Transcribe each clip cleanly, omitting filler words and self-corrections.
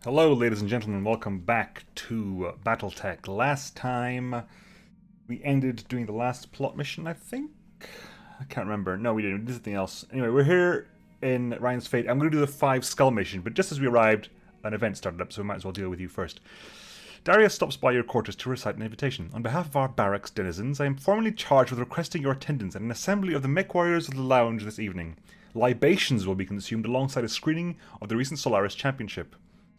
Hello, ladies and gentlemen. Welcome back to BattleTech. Last time we ended doing the last plot mission, I think? I can't remember. No, we didn't. We did something else. Anyway, we're here in Ryan's Fate. I'm going to do the 5 skull mission, but just as we arrived, an event started up, so we might as well deal with you first. Darius stops by your quarters to recite an invitation. On behalf of our barracks denizens, I am formally charged with requesting your attendance at an assembly of the MechWarriors of the lounge this evening. Libations will be consumed alongside a screening of the recent Solaris Championship.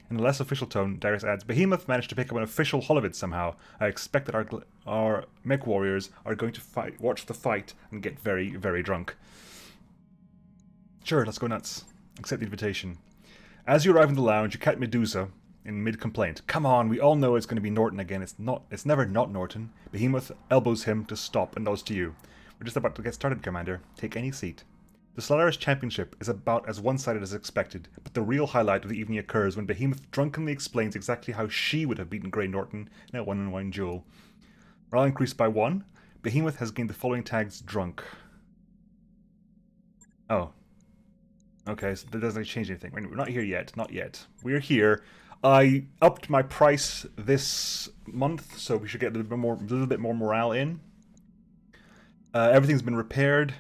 In a less official tone, Darius adds, Behemoth managed to pick up an official hull of it somehow. I expect that our MechWarriors are going to watch the fight and get very, very drunk. Sure, let's go nuts. Accept the invitation. As you arrive in the lounge, you catch Medusa in mid-complaint. Come on, we all know it's going to be Norton again. It's never not Norton. Behemoth elbows him to stop and nods to you. We're just about to get started, Commander. Take any seat. The Solaris Championship is about as one-sided as expected, but the real highlight of the evening occurs when Behemoth drunkenly explains exactly how she would have beaten Grey Norton in a one-on-one duel. Morale increased by 1. Behemoth has gained the following tags: drunk. Oh. Okay, so that doesn't change anything. We're not here yet. Not yet. We're here. I upped my price this month, so we should get a little bit more morale in. Everything's been repaired.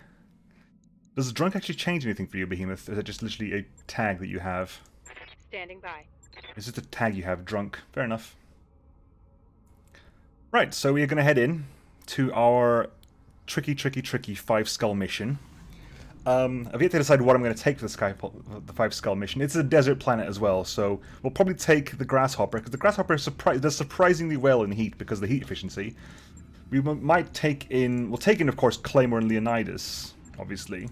Does drunk actually change anything for you, Behemoth? Or is it just literally a tag that you have? Standing by. It's just a tag you have, drunk. Fair enough. Right, so we are going to head in to our tricky 5 skull mission. I've yet to decide what I'm going to take for the 5 skull mission. It's a desert planet as well, so we'll probably take the grasshopper, because the grasshopper does surprisingly well in heat because of the heat efficiency. We might take in, we'll take in, of course, Claymore and Leonidas, obviously.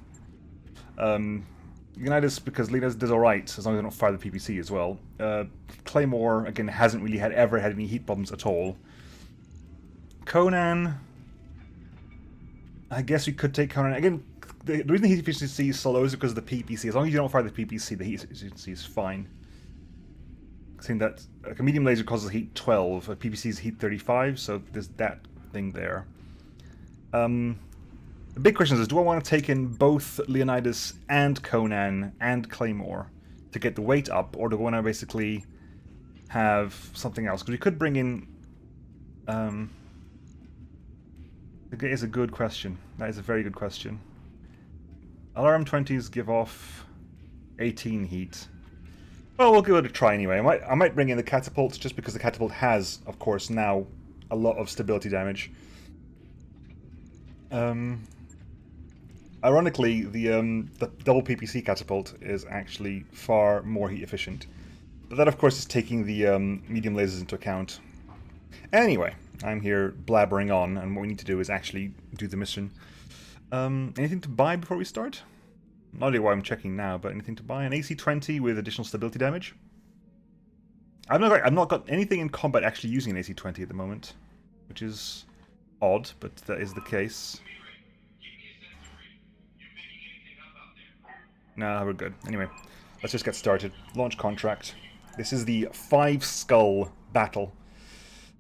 Leonidas, because Leonidas does alright, as long as they don't fire the PPC as well. Claymore, again, hasn't really ever had any heat problems at all. Conan, I guess we could take Conan. Again, the reason the heat efficiency is so low is because of the PPC. As long as you don't fire the PPC, the heat efficiency is fine. Saying that a medium laser causes heat 12, a PPC is heat 35, so there's that thing there. The big question is, do I want to take in both Leonidas and Conan and Claymore to get the weight up, or do I want to basically have something else? Because we could bring in... That is a good question. That is a very good question. LRM-20s give off 18 heat. Well, we'll give it a try anyway. I might bring in the catapults, just because the catapult has, of course, now a lot of stability damage. Ironically, the double PPC catapult is actually far more heat efficient. But that, of course, is taking the medium lasers into account. Anyway, I'm here blabbering on, and what we need to do is actually do the mission. Anything to buy before we start? Not really why I'm checking now, but anything to buy? An AC-20 with additional stability damage? I've not got anything in combat actually using an AC-20 at the moment, which is odd, but that is the case. Nah, we're good. Anyway, let's just get started. Launch contract. This is the 5 skull battle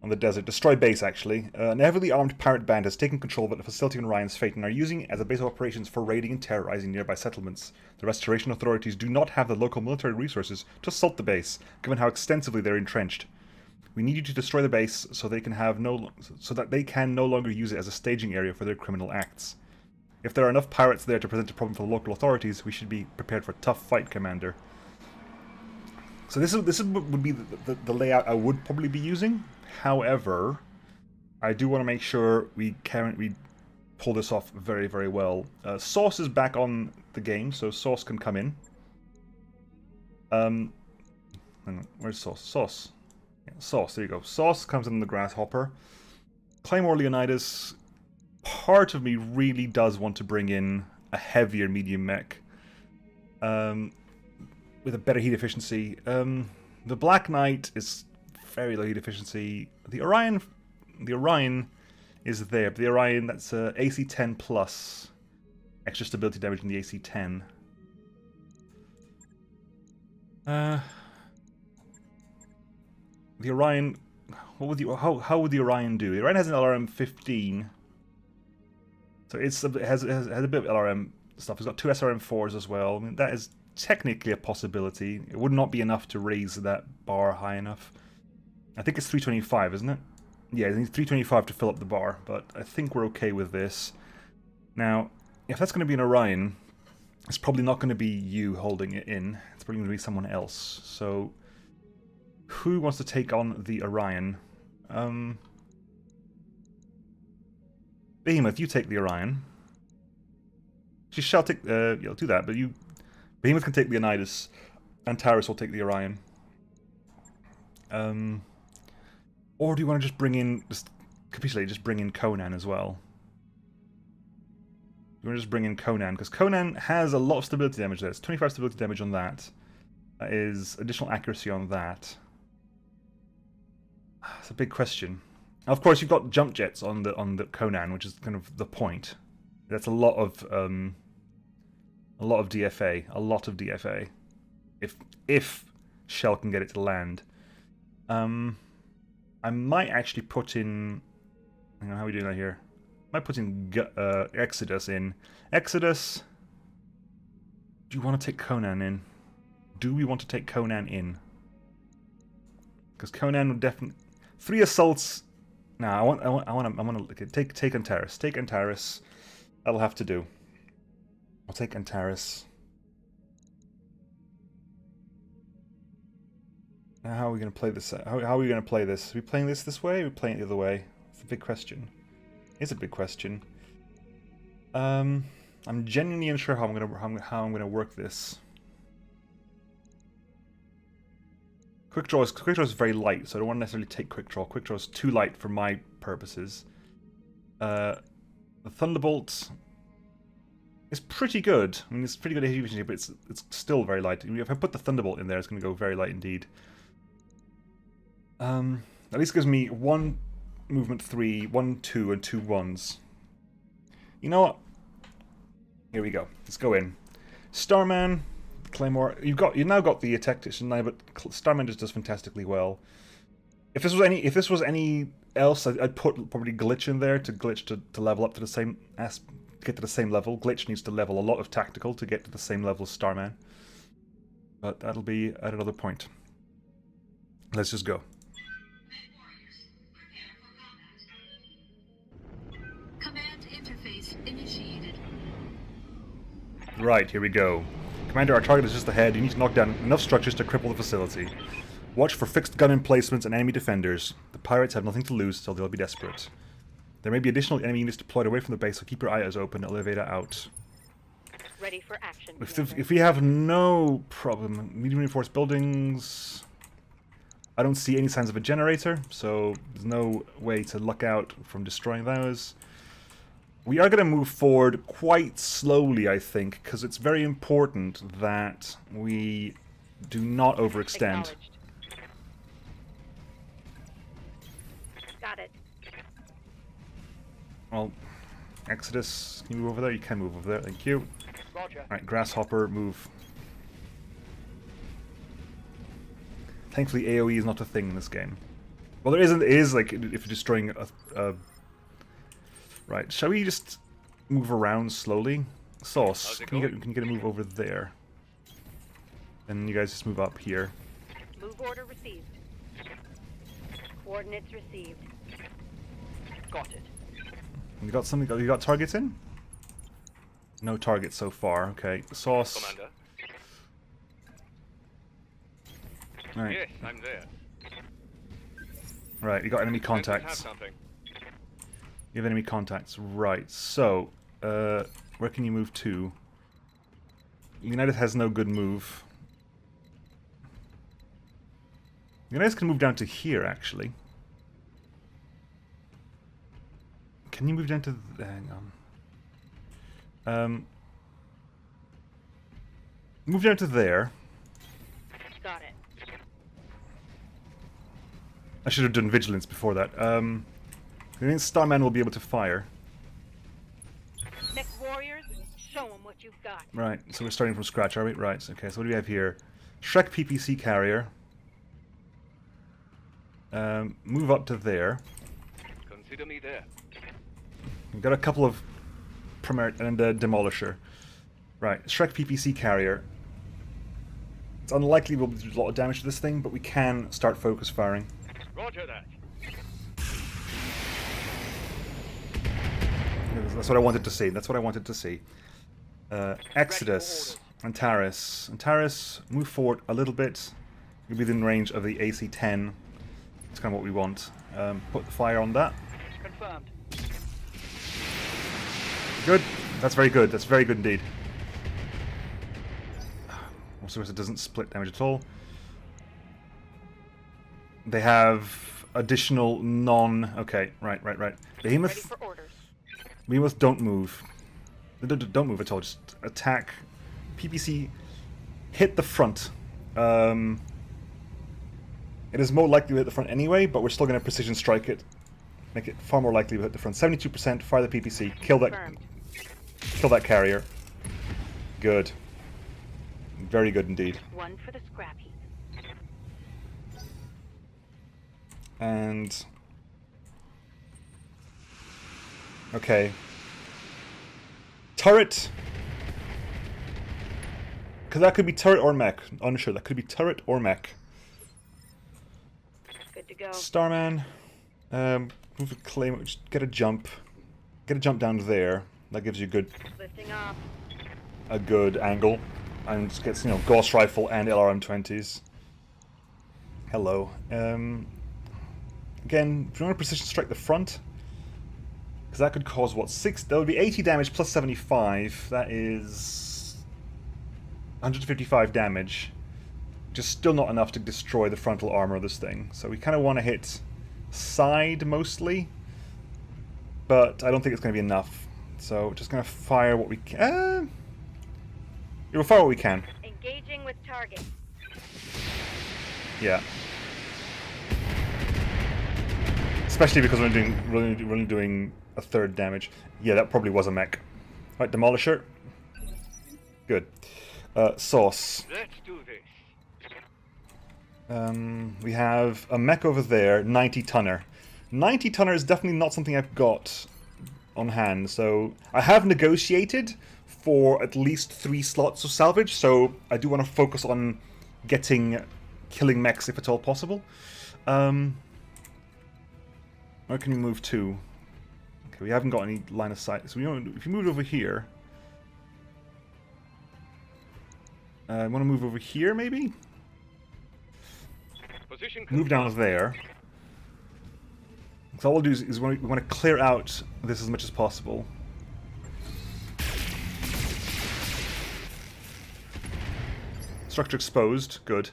on the desert. Destroy base, actually. An heavily armed pirate band has taken control of the facility on Ryan's Fate and are using it as a base of operations for raiding and terrorizing nearby settlements. The Restoration authorities do not have the local military resources to assault the base, given how extensively they're entrenched. We need you to destroy the base so that they can no longer use it as a staging area for their criminal acts. If there are enough pirates there to present a problem for the local authorities, we should be prepared for a tough fight, Commander. So this would be the layout I would probably be using. However, I do want to make sure we pull this off very, very well. Sauce is back on the game, so Sauce can come in. Hang on, where's Sauce? Sauce. Yeah, Sauce, there you go. Sauce comes in the grasshopper. Claymore Leonidas. Part of me really does want to bring in a heavier medium mech. With a better heat efficiency. The Black Knight is very low heat efficiency. The Orion is there, but the Orion, that's AC-10 plus extra stability damage in the AC-10. The Orion, how would the Orion do? The Orion has an LRM-15, so it has a bit of LRM stuff. It's got 2 SRM4s as well. I mean, that is technically a possibility. It would not be enough to raise that bar high enough. I think it's 325, isn't it? Yeah, it needs 325 to fill up the bar, but I think we're okay with this. Now, if that's going to be an Orion, it's probably not going to be you holding it in. It's probably going to be someone else. So, who wants to take on the Orion? Behemoth, you take the Orion. She shall take... you'll do that, but you... Behemoth can take the Leonidas. Antares will take the Orion. Or do you want to just bring in... Just capitulate, just bring in Conan as well? You want to just bring in Conan, because Conan has a lot of stability damage there. It's 25 stability damage on that. That is additional accuracy on that. It's a big question. Now, of course, you've got jump jets on the Conan, which is kind of the point. That's a lot of DFA, a lot of DFA. If Shell can get it to land, I might actually put in. Hang on, how are we doing that here? I might put in Exodus in. Exodus. Do you want to take Conan in? Do we want to take Conan in? Because Conan would definitely 3 assaults. No, I want to take Antares. Take Antares. That'll have to do. I'll take Antares. Now, how are we going to play this? How are we going to play this? Are we playing this way? Or are we playing it the other way? It's a big question. It's a big question. I'm genuinely unsure how I'm going to work this. Quick draw is very light, so I don't want to necessarily take quick draw. Quick draw is too light for my purposes. The Thunderbolt is pretty good. I mean, it's pretty good efficiency, but it's still very light. If I put the Thunderbolt in there, it's going to go very light indeed. At least gives me 1 movement 3, 1 2, and 2 1s. You know what? Here we go. Let's go in. Starman, Claymore. You've now got the tactician now, but Starman just does fantastically well. If this was any else, I'd put probably Glitch in there to level up to the same get to the same level. Glitch needs to level a lot of tactical to get to the same level as Starman. But that'll be at another point. Let's just go. Command interface initiated. Right, here we go. Commander, our target is just ahead. You need to knock down enough structures to cripple the facility. Watch for fixed gun emplacements and enemy defenders. The pirates have nothing to lose, so they'll be desperate. There may be additional enemy units deployed away from the base, so keep your eyes open. Elevator out. Ready for action. If we have no problem, medium reinforced buildings. I don't see any signs of a generator, so there's no way to luck out from destroying those. We are going to move forward quite slowly, I think, because it's very important that we do not overextend. Got it. Well, Exodus, can you move over there? You can move over there, thank you. Roger. Alright, Grasshopper, move. Thankfully, AoE is not a thing in this game. Well, there isn't. It is like if you're destroying a. Right, shall we just move around slowly? Sauce, can you get a move over there? And you guys just move up here. Move order received. Coordinates received. Got it. You got something? You got targets in? No targets so far. Okay, Sauce. Commander. Right. Yes, I'm there. Right, you got enemy Have contacts. something. You have enemy contacts. Right, so, where can you move to? United has no good move. United can move down to here, actually. Can you move down to... hang on. Move down to there. Got it. I should have done vigilance before that. I think Starman will be able to fire. MechWarriors, show them what you've got. Right, so we're starting from scratch, are we? Right, okay, so what do we have here? Shrek PPC carrier. Move up to there. Consider me there. We've got a couple of... and a Demolisher. Right, Shrek PPC carrier. It's unlikely we'll do a lot of damage to this thing, but we can start focus firing. Roger that. That's what I wanted to see. That's what I wanted to see. Exodus. Antares. Antares, move forward a little bit. You'll be within range of the AC-10. That's kind of what we want. Put the fire on that. Confirmed. Good. That's very good. That's very good indeed. Also, it doesn't split damage at all. They have additional non... Okay, right. Ready Behemoth... for orders. Behemoth, don't move. Don't move at all. Just attack. PPC, hit the front. It is more likely to hit the front anyway, but we're still going to precision strike it. Make it far more likely to hit the front. 72%, fire the PPC, kill that carrier. Good. Very good indeed. One for the scrap heap. And... Okay. Turret. Because that could be turret or mech. Unsure. That could be turret or mech. Good to go. Starman. Move a claim. Just get a jump. Get a jump down there. That gives you Lifting off. a good angle. And just gets, Gauss Rifle and LRM-20s. Hello. Again, if you want to precision strike the front, because that could cause, what, 6... That would be 80 damage plus 75. That is... 155 damage. Just still not enough to destroy the frontal armor of this thing. So we kind of want to hit side mostly. But I don't think it's going to be enough. So just going to fire what we can. We'll fire what we can. Engaging with target. Yeah. Especially because we're only doing a third damage. Yeah, that probably was a mech. Right, Demolisher. Good. Sauce. Let's do this. We have a mech over there, 90-tonner. 90-tonner is definitely not something I've got on hand, so I have negotiated for at least 3 slots of salvage, so I do want to focus on killing mechs if at all possible. Where can we move to? Okay, we haven't got any line of sight, so if you move over here... I want to move over here, maybe? Position Move down there. So all we'll do is we want to clear out this as much as possible. Structure exposed. Good.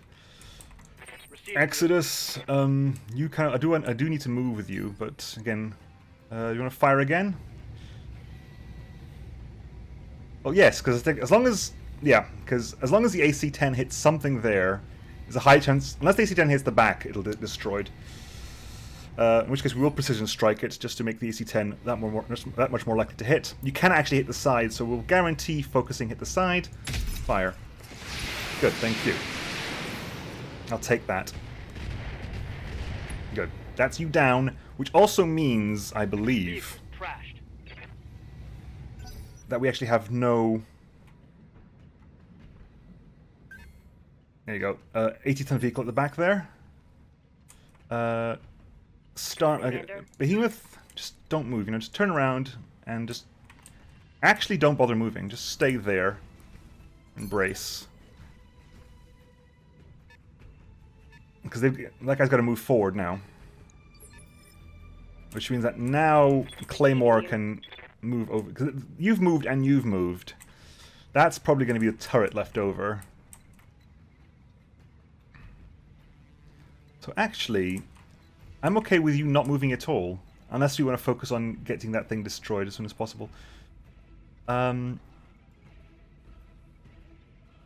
Exodus. You kind of. I do need to move with you, but again, you want to fire again? Well, yes, because as long as the AC-10 hits something there, there's a high chance. Unless the AC-10 hits the back, it'll get destroyed. In which case, we will precision strike it just to make the AC-10 that much more likely to hit. You can actually hit the side, so we'll guarantee focusing hit the side. Fire. Good, thank you. I'll take that. Good. That's you down, which also means, I believe, Trashed. that we actually have no... There you go. 80-ton vehicle at the back there. Behemoth, just don't move. Just turn around and just... Actually, don't bother moving. Just stay there. And brace. Because that guy's got to move forward now. Which means that now Claymore can move over. Because you've moved and you've moved. That's probably going to be a turret left over. So actually, I'm okay with you not moving at all. Unless you want to focus on getting that thing destroyed as soon as possible. You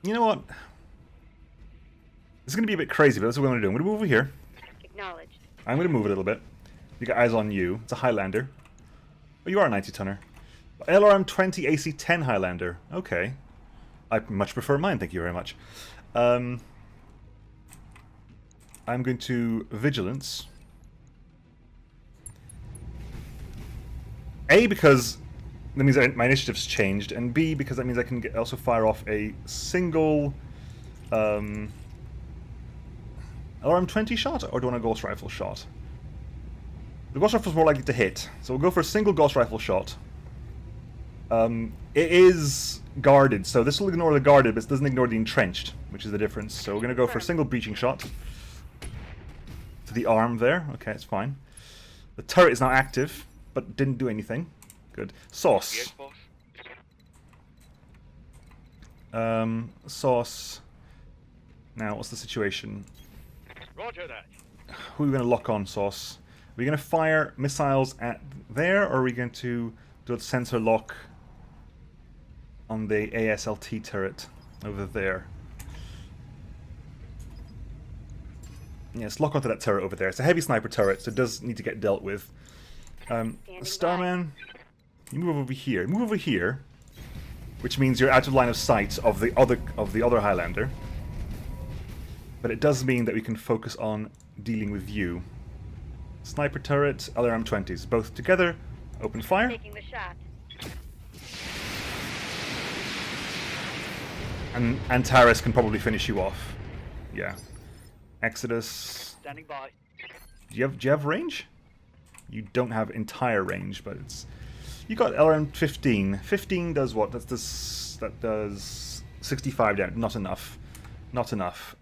know what? This is going to be a bit crazy, but that's what we're going to do. I'm going to move over here. Acknowledged. I'm going to move it a little bit. You got eyes on you. It's a Highlander. Oh, you are a 90-tonner. LRM-20 AC-10 Highlander. Okay. I much prefer mine, thank you very much. I'm going to Vigilance. A, because that means my initiative's changed, and B, because that means I can also fire off a single LRM-20 shot, or do you want a Ghost Rifle shot? The Ghost Rifle is more likely to hit, so we'll go for a single Ghost Rifle shot. It is guarded, so this will ignore the guarded, but it doesn't ignore the entrenched, which is the difference. So we're going to go for a single breaching shot to the arm there. Okay, it's fine. The turret is now active, but didn't do anything. Good. Sauce. Yes, boss. Sauce. Now, what's the situation? Roger that. Who are we going to lock on, Sauce? Are we going to fire missiles at there, or are we going to do a sensor lock on the ASLT turret over there? Yes, lock onto that turret over there. It's a heavy sniper turret, so it does need to get dealt with. Starman, you move over here. Move over here, which means you're out of line of sight of the other Highlander. But it does mean that we can focus on dealing with you. Sniper turret, LRM-20s, both together. Open fire. Taking the shot. And Antares can probably finish you off. Yeah. Exodus. Standing by. Do you have range? You don't have entire range, but it's. You got LRM-15. 15 does what? That does 65 damage. Not enough. Not enough.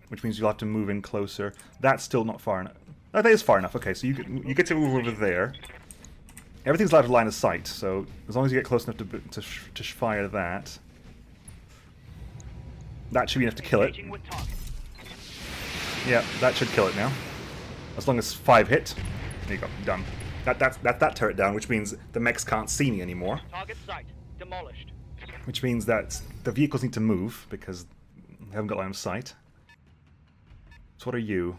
Which means you'll have to move in closer. That's still not far enough. Oh, that is far enough. Okay, so you get to move over there. Everything's out of line of sight, so as long as you get close enough to fire that, that should be enough to kill it. Engaging with target. Yeah, that should kill it now. As long as 5 hit. There you go, done. That's that turret down, which means the mechs can't see me anymore. Target site demolished. Which means that the vehicles need to move because they haven't got line of sight. So what are you?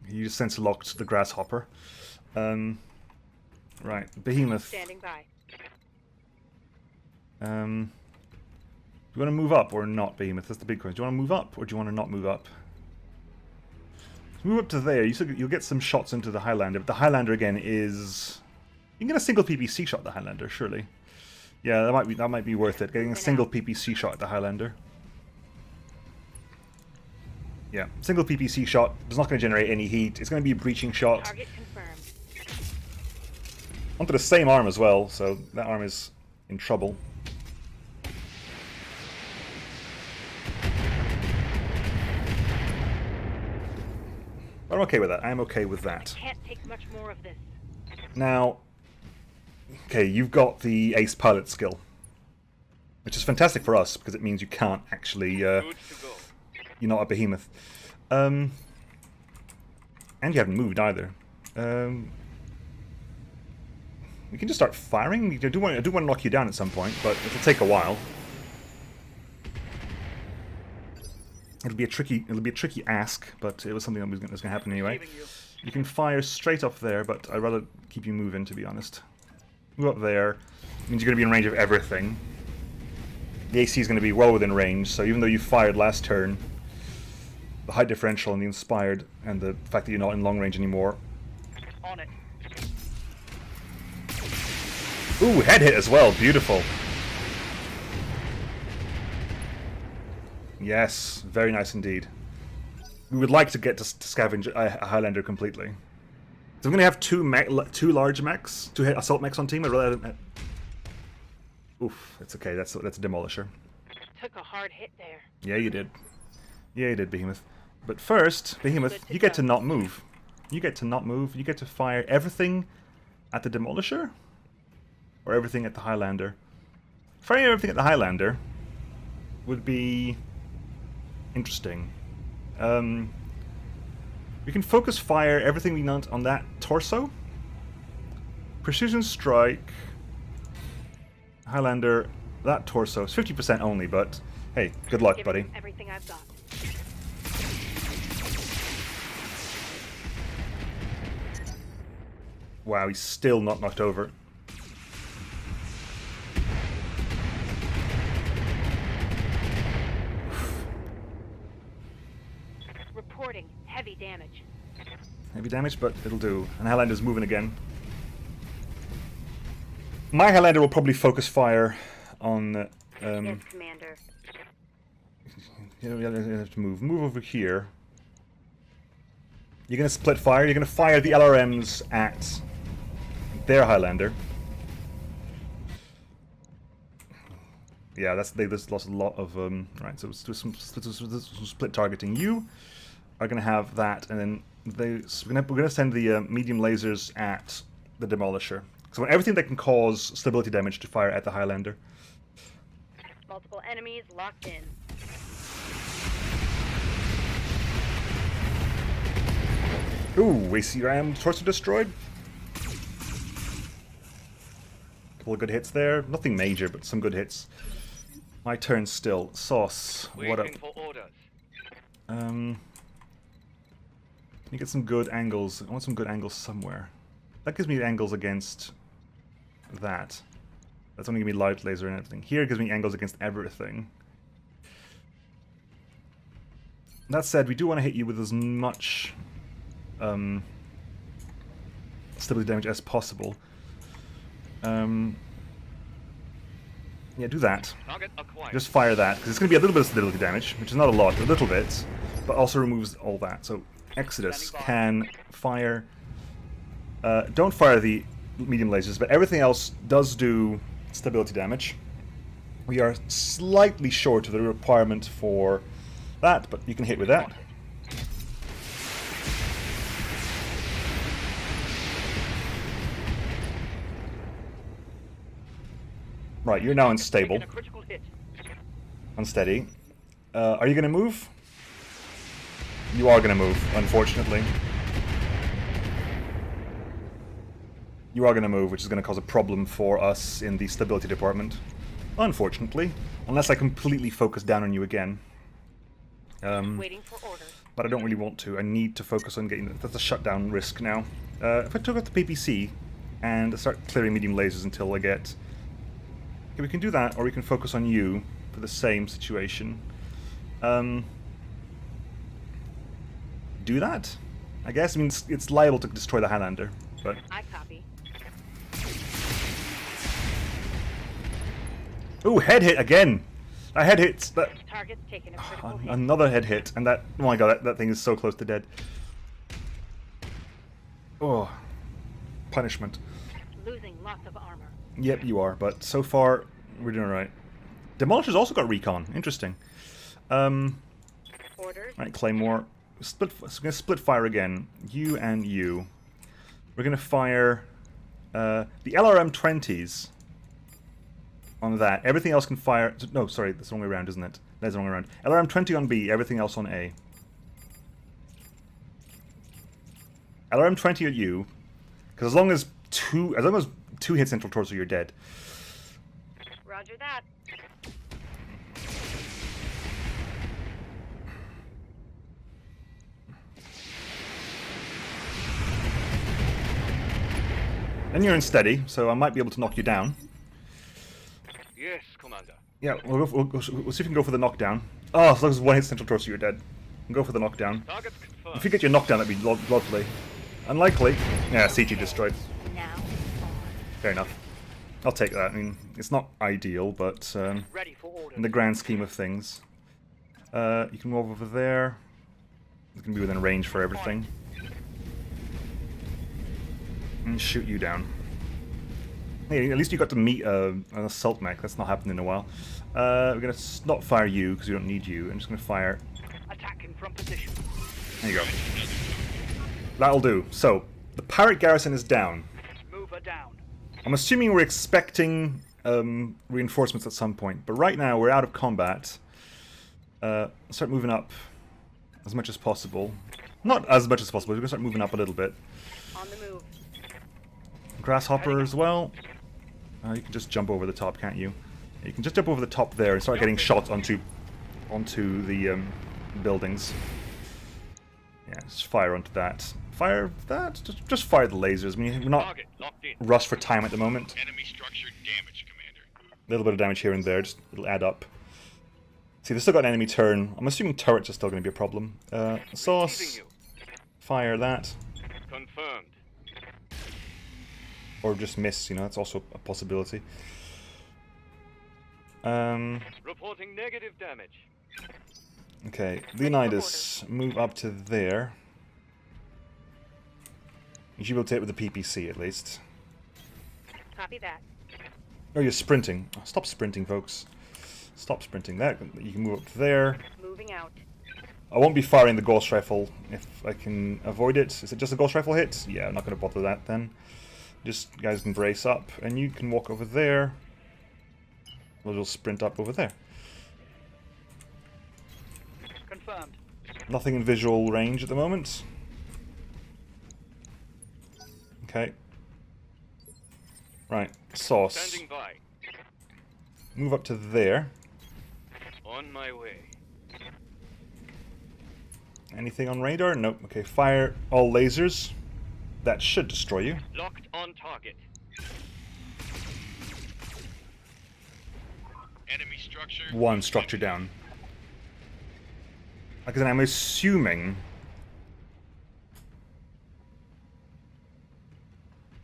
You just sensor locked the grasshopper. Right, Behemoth. Standing by. Do you want to move up or not, Behemoth? That's the big question. Do you want to move up or do you want to not move up? Move up to there. You'll get some shots into the Highlander, but the Highlander again is. You can get a single PPC shot at the Highlander, surely. Yeah, that might be worth it. Getting a single PPC shot at the Highlander. Yeah, single PPC shot. It's not going to generate any heat. It's going to be a breaching shot. Target confirmed. Onto the same arm as well, so that arm is in trouble. But I'm okay with that. I'm okay with that. Can't take much more of this. Now, okay, you've got the ace pilot skill, which is fantastic for us because it means you can't actually. Good to go. You're not a behemoth, and you haven't moved either. We can just start firing. I do want to knock you down at some point, but it'll take a while. It'll be a tricky ask, but it was something that was going to happen anyway. You can fire straight up there, but I'd rather keep you moving, to be honest. Move up there. Means you're going to be in range of everything. The AC is going to be well within range, so even though you fired last turn, the height differential and the inspired, and the fact that you're not in long range anymore. On it. Ooh, head hit as well. Beautiful. Yes, very nice indeed. We would like to get to scavenge a Highlander completely. So I'm going to have two large mechs, two assault mechs on team. I'd rather. Oof, it's okay. That's a demolisher. Took a hard hit there. Yeah, you did. Yeah, you did, Behemoth. But first, Behemoth, you get to not move. You get to not move. You get to fire everything at the demolisher, or everything at the Highlander. Firing everything at the Highlander would be interesting. We can focus fire everything we want on that torso. Precision strike. Highlander, that torso. It's 50% only, but hey, good luck, buddy. Everything I've got. Wow, he's still not knocked over. Reporting heavy damage. Heavy damage, but it'll do. And Highlander's moving again. My Highlander will probably focus fire on... Yes, Commander. You have to move. Move over here. You're going to split fire. You're going to fire the LRMs at their Highlander. Yeah, they just lost a lot of... right, so let's do some split targeting. You are going to have that, and then so we're going to send the medium lasers at the Demolisher. So everything that can cause stability damage to fire at the Highlander. Multiple enemies locked in. Ooh, AC Ram torso destroyed. Couple of good hits there. Nothing major, but some good hits. My turn still. Sauce, what up? Waiting for orders. Can you get some good angles? I want some good angles somewhere. That gives me angles against that. That's only giving me light laser and everything. Here it gives me angles against everything. That said, we do want to hit you with as much stability damage as possible. Yeah, do that. Target acquired. Just fire that, because it's going to be a little bit of stability damage, which is not a lot, a little bit, but also removes all that. So Exodus can fire... don't fire the medium lasers, but everything else does do stability damage. We are slightly short of the requirement for that, but you can hit with that. Right, you're now unstable. Taking a critical hit. Unsteady. Are you going to move? You are going to move, unfortunately. You are going to move, which is going to cause a problem for us in the stability department. Unfortunately. Unless I completely focus down on you again. Waiting for orders. But I don't really want to. I need to focus on getting... That's a shutdown risk now. If I took out the PPC and start clearing medium lasers until I get... Okay, we can do that, or we can focus on you for the same situation. Do that? I guess. I mean, it's liable to destroy the Highlander, but... I copy. Ooh, head hit again! That head hits... That... Target's taking a critical hit. Another head hit, and that... Oh my god, that thing is so close to dead. Oh. Punishment. Losing lots of armor. Yep, you are, but so far, we're doing alright. Demolisher's also got recon. Interesting. Orders. Right, Claymore. So we're going to split fire again. You and you. We're going to fire the LRM-20s on that. Everything else can fire... No, sorry, that's the wrong way around, isn't it? That's the wrong way around. LRM-20 on B, everything else on A. LRM-20 at you. Because as long as two hit central torso, you're dead. Roger that. And you're unsteady, so I might be able to knock you down. Yes, Commander. Yeah, we'll see if we can go for the knockdown. Oh, as long as one hit central torso, you're dead. We'll go for the knockdown. Target's confirmed. If you get your knockdown, that'd be lovely. Unlikely. Yeah, CG destroyed. Now. Fair enough. I'll take that. I mean, it's not ideal, but Ready for orders. in the grand scheme of things. You can move over there. You can be within range for everything. And shoot you down. Hey, at least you got to meet an assault mech. That's not happened in a while. We're going to not fire you, because we don't need you. I'm just going to fire... Attacking from position. There you go. That'll do. So, the Parrot garrison is down. Move her down. I'm assuming we're expecting reinforcements at some point, but right now we're out of combat. Start moving up as much as possible. Not as much as possible, we're going to start moving up a little bit. On the move. Grasshopper as well. You can just jump over the top, can't you? You can just jump over the top there and start getting shots onto the buildings. Yeah, just fire onto that. Fire that? Just fire the lasers. I mean, we're not Target locked in. rushed for time at the moment. Enemy structure damage, Commander. A little bit of damage here and there, just it'll add up. See, they've still got an enemy turn. I'm assuming turrets are still going to be a problem. Sauce. Receiving you. Fire that. Confirmed. Or just miss, you know, that's also a possibility. Reporting negative damage. Okay, Leonidas, move up to there. You should be able to hit with the PPC at least. Copy that. Oh, you're sprinting. Oh, stop sprinting, folks. Stop sprinting. That you can move up to there. Moving out. I won't be firing the Ghost Rifle if I can avoid it. Is it just a Ghost Rifle hit? Yeah, I'm not going to bother that then. Just, you guys can brace up, and you can walk over there. We'll just sprint up over there. Confirmed. Nothing in visual range at the moment. Okay. Right, Sauce. Standing by. Move up to there. On my way. Anything on radar? Nope. Okay, fire all lasers. That should destroy you. Locked on target. Enemy structure. One structure down. Because I'm assuming...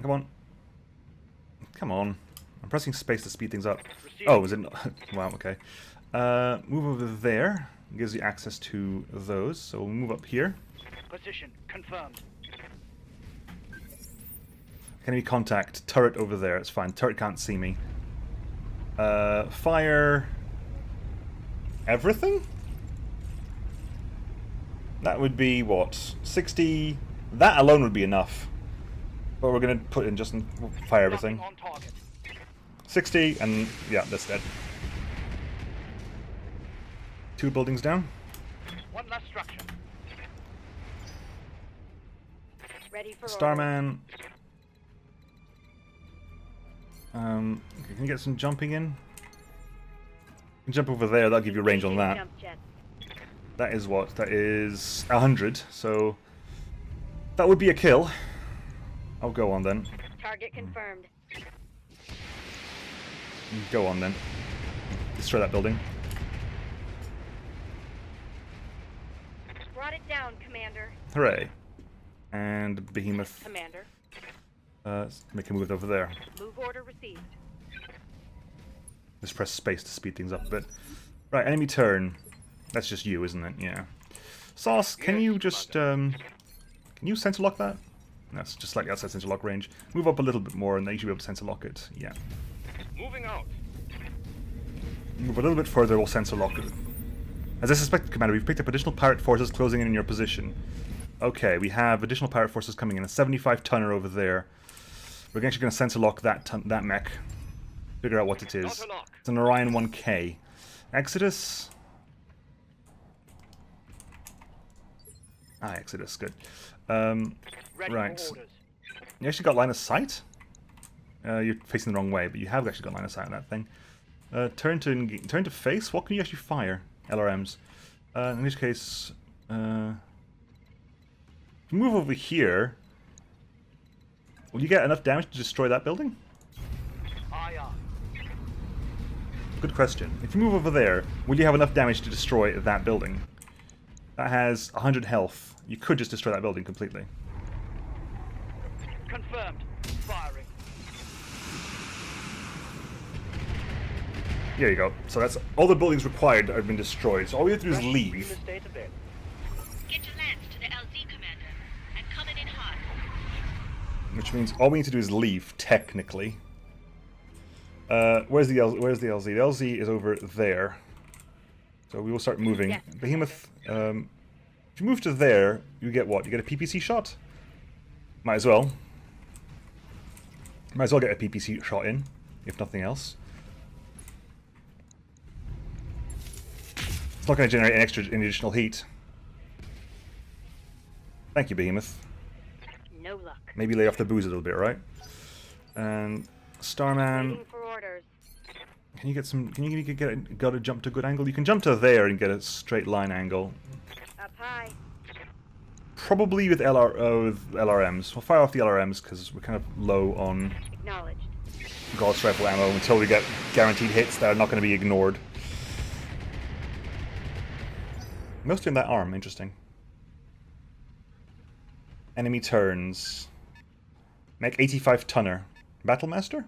Come on. Come on. I'm pressing space to speed things up. Oh, is it not? Wow, okay. Move over there. Gives you access to those. So we'll move up here. Position confirmed. Enemy contact. Turret over there. It's fine. Turret can't see me. Fire... everything? That would be, what? 60... That alone would be enough. But we're going to put in just fire everything. Nothing on target. 60, and yeah, that's dead. 2 buildings down. One last structure. Ready for orders. Starman. Okay, can you get some jumping in? You can jump over there, that'll give you range on that. Jump jet. That is what? That is 100, so that would be a kill. I'll go on then. Target confirmed. Go on then. Destroy that building. Brought it down, Commander. Hooray. And Behemoth. Commander. Make a move over there. Move order received. Just press space to speed things up a bit. Right, enemy turn. That's just you, isn't it? Yeah. Sauce, can you just, can you sensor lock that? That's just slightly outside sensor lock range. Move up a little bit more and then you should be able to sensor lock it. Yeah. Moving out. Move a little bit further, we'll sensor lock it. As I suspected, Commander, we've picked up additional pirate forces closing in your position. Okay, we have additional pirate forces coming in. A 75-tonner over there. We're actually going to sensor lock that mech. Figure out what it is. It's an Orion 1K. Exodus. Ah, Exodus, good. Ready Right. for orders. You actually got line of sight? You're facing the wrong way, but you have actually got line of sight on that thing. Turn to face? What can you actually fire? LRMs. In which case, if you move over here, will you get enough damage to destroy that building? Aye, aye. Good question. If you move over there, will you have enough damage to destroy that building? That has 100 health. You could just destroy that building completely. Confirmed. Firing. There you go. So that's all the buildings required have been destroyed. So all we have to do is Real leave. estate available. Get your lance to the LZ commander and coming in hot. Which means all we need to do is leave, technically. Where's the LZ? The LZ is over there. So we will start moving. Yes. Behemoth, if you move to there, you get what? You get a PPC shot? Might as well. Might as well get a PPC shot in, if nothing else. It's not going to generate any additional heat. Thank you, Behemoth. No luck. Maybe lay off the booze a little bit, right? And Starman, Waiting for orders. can you get some? Can you got to jump to a good angle? You can jump to there and get a straight line angle. Up high. Probably with LRMs. We'll fire off the LRMs because we're kind of low on Acknowledged. Gauss rifle ammo until we get guaranteed hits that are not going to be ignored. Mostly in that arm, interesting. Enemy turns. Mech 85 tonner. Battlemaster?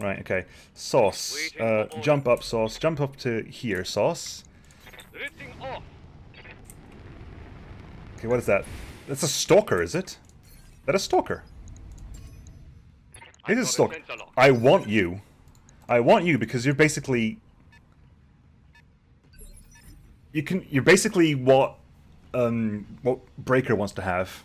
Right, okay. Sauce. Jump up, Sauce. Jump up to here, Sauce. Drifting off. Okay, what is that? That's a stalker, is it? Is that a stalker? It is a stalker. I want you. I want you because you're basically... You're basically what Breaker wants to have.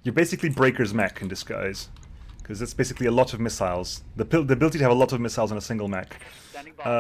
You're basically Breaker's mech in disguise. Because it's basically a lot of missiles. The ability to have a lot of missiles in a single mech. Standing by.